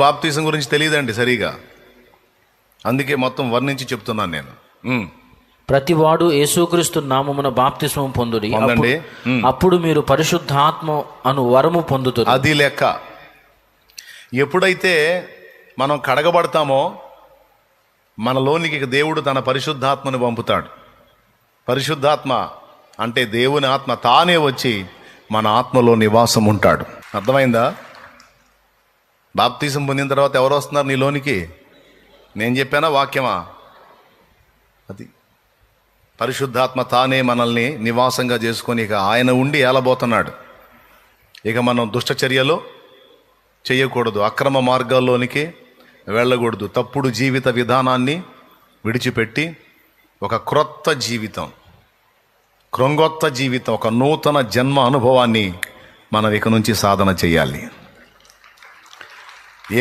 Baptism గురించి తెలియదండి సరిగా, అందుకే మొత్తం వర్ణించి చెప్తున్నాను నేను. ప్రతివాడు యేసుక్రీస్తు నామమున బాప్తిస్మం పొందుడి, అప్పుడు మీరు పరిశుద్ధాత్మ అను వరము పొందుతారు. అది లెక్క. ఎప్పుడైతే మనం కడగబడతామో మనలోనికి దేవుడు తన పరిశుద్ధాత్మను పంపుతాడు. పరిశుద్ధాత్మ అంటే దేవుని ఆత్మ తానే వచ్చి మన ఆత్మలో నివాసం ఉంటాడు. అర్థమైందా? బాప్తీసం పొందిన తర్వాత ఎవరు వస్తున్నారు నీలోనికి? నేను చెప్పానా వాక్యమా? అది పరిశుద్ధాత్మ తానే మనల్ని నివాసంగా చేసుకొని ఇక ఆయన ఉండి ఏలబోతున్నాడు. ఇక మనం దుష్టచర్యలు చేయకూడదు, అక్రమ మార్గాల్లోనికి వెళ్ళకూడదు, తప్పుడు జీవిత విధానాన్ని విడిచిపెట్టి ఒక క్రొత్త జీవితం, క్రొంగొత్త జీవితం, ఒక నూతన జన్మ అనుభవాన్ని మనం ఇక నుంచి సాధన చేయాలి.